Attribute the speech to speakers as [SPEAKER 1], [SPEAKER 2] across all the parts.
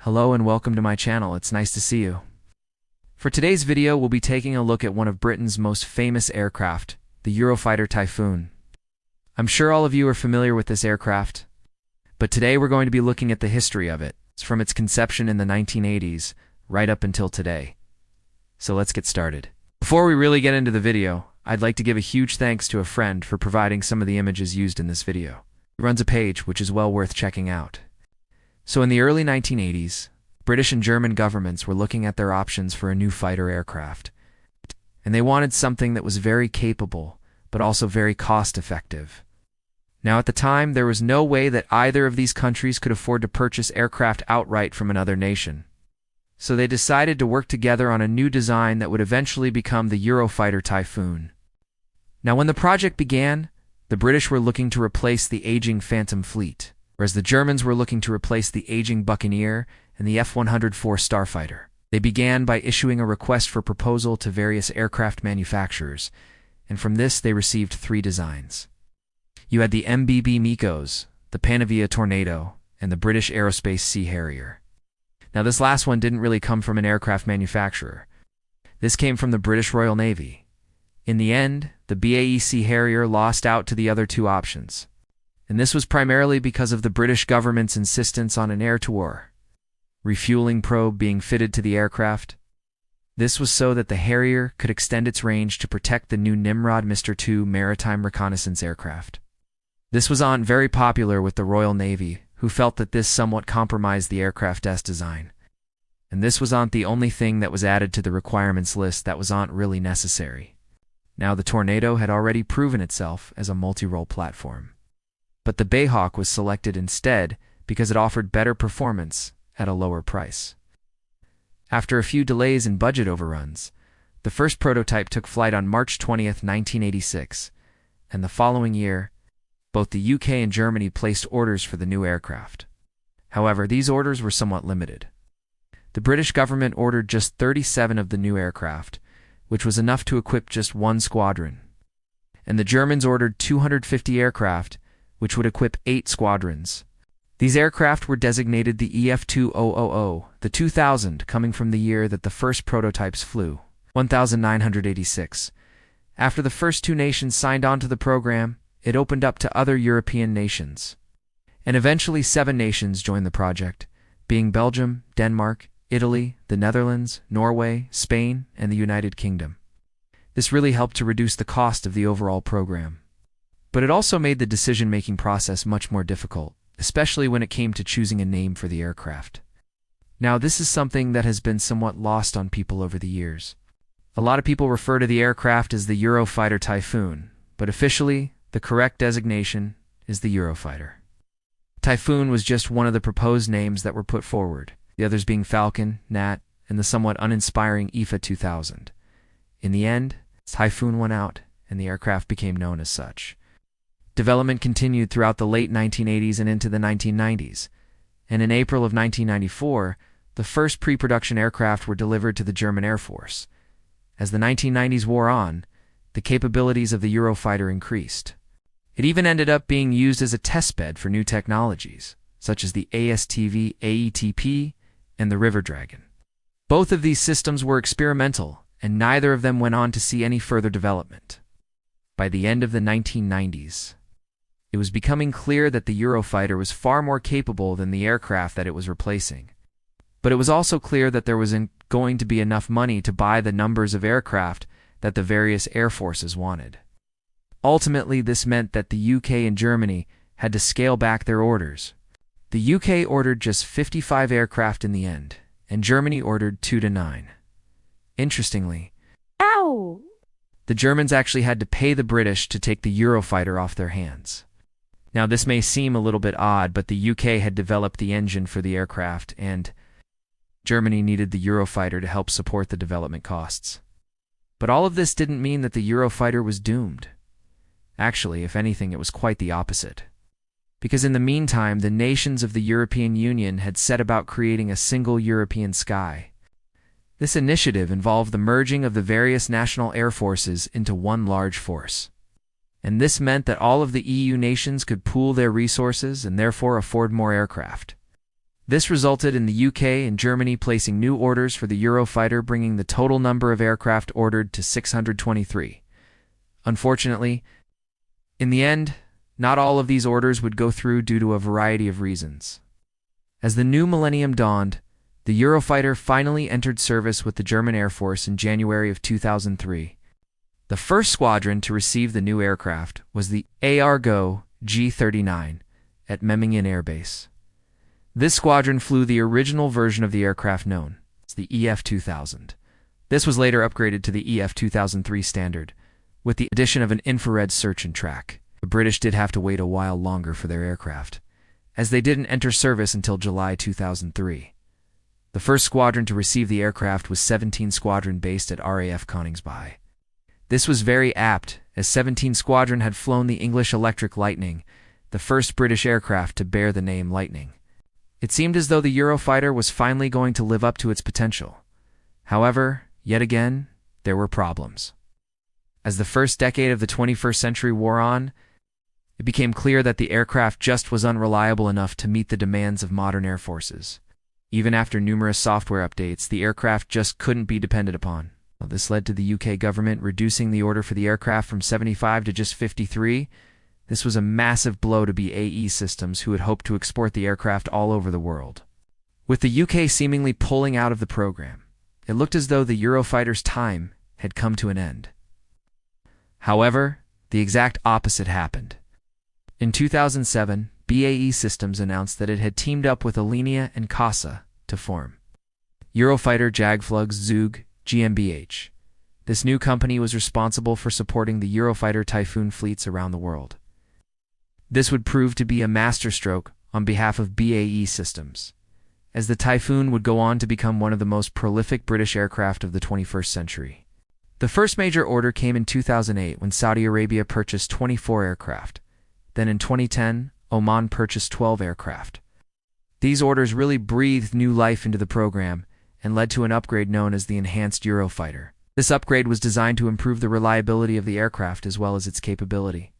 [SPEAKER 1] Hello and welcome to my channel. It's nice to see you. For today's video, we'll be taking a look at one of Britain's most famous aircraft, the Eurofighter Typhoon. I'm sure all of you are familiar with this aircraft, but today we're going to be looking at the history of it, from its conception in the 1980s right up until today. So let's get started. Before we really get into the video, I'd like to give a huge thanks to a friend for providing some of the images used in this video. He runs a page which is well worth checking out. So in the early 1980s, British and German governments were looking at their options for a new fighter aircraft. And they wanted something that was very capable, but also very cost-effective. Now at the time, there was no way that either of these countries could afford to purchase aircraft outright from another nation. So they decided to work together on a new design that would eventually become the Eurofighter Typhoon. Now when the project began, the British were looking to replace the aging Phantom fleet, whereas the Germans were looking to replace the aging Buccaneer and the F-104 Starfighter. They began by issuing a request for proposal to various aircraft manufacturers, and from this they received three designs. You had the MBB Mikos, the Panavia Tornado, and the British Aerospace Sea Harrier. Now this last one didn't really come from an aircraft manufacturer. This came from the British Royal Navy. In the end, the BAE Sea Harrier lost out to the other two options. And this was primarily because of the British government's insistence on an air-to-war refueling probe being fitted to the aircraft. This was so that the Harrier could extend its range to protect the new Nimrod Mr. II maritime reconnaissance aircraft. This was very popular with the Royal Navy, who felt that this somewhat compromised the aircraft's design. And this was the only thing that was added to the requirements list that was really necessary. Now the Tornado had already proven itself as a multirole platform. But the Bayhawk was selected instead because it offered better performance at a lower price. After a few delays and budget overruns, the first prototype took flight on March 20th, 1986, and the following year, both the UK and Germany placed orders for the new aircraft. However, these orders were somewhat limited. The British government ordered just 37 of the new aircraft, which was enough to equip just one squadron. And the Germans ordered 250 aircraft, which would equip 8 squadrons. These aircraft were designated the EF-2000, the 2000 coming from the year that the first prototypes flew, 1986. After the first two nations signed on to the program, it opened up to other European nations. And eventually 7 nations joined the project, being Belgium, Denmark, Italy, the Netherlands, Norway, Spain, and the United Kingdom. This really helped to reduce the cost of the overall program. But it also made the decision-making process much more difficult, especially when it came to choosing a name for the aircraft. Now, this is something that has been somewhat lost on people over the years. A lot of people refer to the aircraft as the Eurofighter Typhoon, but officially, the correct designation is the Eurofighter. Typhoon was just one of the proposed names that were put forward, the others being Falcon, Gnat, and the somewhat uninspiring EFA 2000. In the end, Typhoon won out, and the aircraft became known as such. Development continued throughout the late 1980s and into the 1990s, and in April of 1994, the first pre-production aircraft were delivered to the German Air Force. As the 1990s wore on, the capabilities of the Eurofighter increased. It even ended up being used as a testbed for new technologies, such as the ASTV AETP and the River Dragon. Both of these systems were experimental, and neither of them went on to see any further development. By the end of the 1990s, it was becoming clear that the Eurofighter was far more capable than the aircraft that it was replacing. But it was also clear that there wasn't going to be enough money to buy the numbers of aircraft that the various air forces wanted. Ultimately, this meant that the UK and Germany had to scale back their orders. The UK ordered just 55 aircraft in the end, and Germany ordered 2 to 9. Interestingly, the Germans actually had to pay the British to take the Eurofighter off their hands. Now this may seem a little bit odd, but the UK had developed the engine for the aircraft, and Germany needed the Eurofighter to help support the development costs. But all of this didn't mean that the Eurofighter was doomed. Actually, if anything, it was quite the opposite. Because in the meantime, the nations of the European Union had set about creating a single European sky. This initiative involved the merging of the various national air forces into one large force. And this meant that all of the EU nations could pool their resources and therefore afford more aircraft. This resulted in the UK and Germany placing new orders for the Eurofighter, bringing the total number of aircraft ordered to 623. Unfortunately, in the end, not all of these orders would go through due to a variety of reasons. As the new millennium dawned, the Eurofighter finally entered service with the German Air Force in January of 2003. The first squadron to receive the new aircraft was the ARGO G-39 at Memmingen Air Base. This squadron flew the original version of the aircraft known as the EF-2000. This was later upgraded to the EF-2003 standard, with the addition of an infrared search and track. The British did have to wait a while longer for their aircraft, as they didn't enter service until July 2003. The first squadron to receive the aircraft was 17 Squadron based at RAF Koningsby. This was very apt, as 17 Squadron had flown the English Electric Lightning, the first British aircraft to bear the name Lightning. It seemed as though the Eurofighter was finally going to live up to its potential. However, yet again, there were problems. As the first decade of the 21st century wore on, it became clear that the aircraft just was unreliable enough to meet the demands of modern air forces. Even after numerous software updates, the aircraft just couldn't be depended upon. This led to the UK government reducing the order for the aircraft from 75 to just 53. This was a massive blow to BAE Systems, who had hoped to export the aircraft all over the world. With the UK seemingly pulling out of the program, it looked as though the Eurofighter's time had come to an end. However, the exact opposite happened. In 2007, BAE Systems announced that it had teamed up with Alenia and CASA to form Eurofighter Jagdflug Zug GmbH. This new company was responsible for supporting the Eurofighter Typhoon fleets around the world. This would prove to be a masterstroke on behalf of BAE Systems, as the Typhoon would go on to become one of the most prolific British aircraft of the 21st century. The first major order came in 2008 when Saudi Arabia purchased 24 aircraft. Then in 2010, Oman purchased 12 aircraft. These orders really breathed new life into the program and led to an upgrade known as the Enhanced Eurofighter. This upgrade was designed to improve the reliability of the aircraft as well as its capability.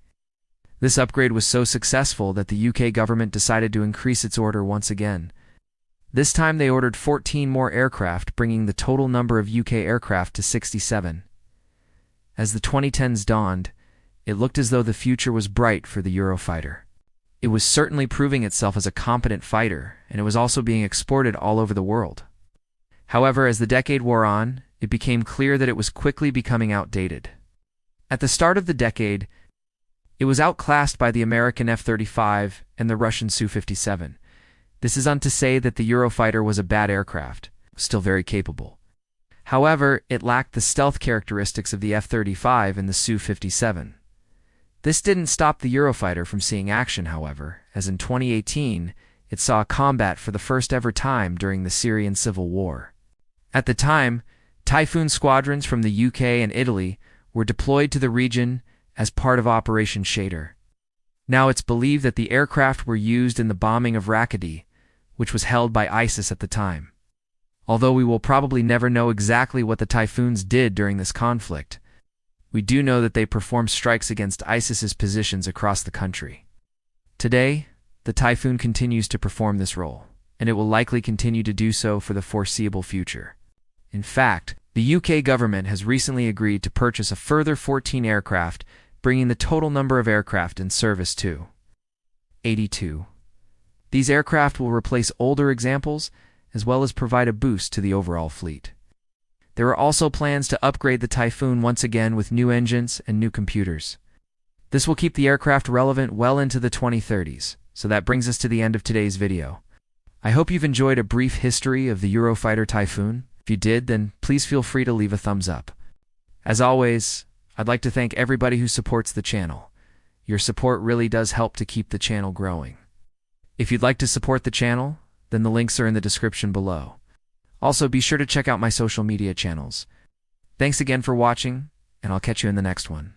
[SPEAKER 1] This upgrade was so successful that the UK government decided to increase its order once again. This time they ordered 14 more aircraft, bringing the total number of UK aircraft to 67. As the 2010s dawned, it looked as though the future was bright for the Eurofighter. It was certainly proving itself as a competent fighter, and it was also being exported all over the world. However, as the decade wore on, it became clear that it was quickly becoming outdated. At the start of the decade, it was outclassed by the American F-35 and the Russian Su-57. This is not to say that the Eurofighter was a bad aircraft, still very capable. However, it lacked the stealth characteristics of the F-35 and the Su-57. This didn't stop the Eurofighter from seeing action, however, as in 2018, it saw combat for the first ever time during the Syrian civil war. At the time, Typhoon squadrons from the UK and Italy were deployed to the region as part of Operation Shader. Now it's believed that the aircraft were used in the bombing of Raqqa, which was held by ISIS at the time. Although we will probably never know exactly what the Typhoons did during this conflict, we do know that they performed strikes against ISIS's positions across the country. Today, the Typhoon continues to perform this role, and it will likely continue to do so for the foreseeable future. In fact, the UK government has recently agreed to purchase a further 14 aircraft, bringing the total number of aircraft in service to 82. These aircraft will replace older examples, as well as provide a boost to the overall fleet. There are also plans to upgrade the Typhoon once again with new engines and new computers. This will keep the aircraft relevant well into the 2030s, so that brings us to the end of today's video. I hope you've enjoyed a brief history of the Eurofighter Typhoon. If you did, then please feel free to leave a thumbs up. As always, I'd like to thank everybody who supports the channel. Your support really does help to keep the channel growing. If you'd like to support the channel, then the links are in the description below. Also, be sure to check out my social media channels. Thanks again for watching, and I'll catch you in the next one.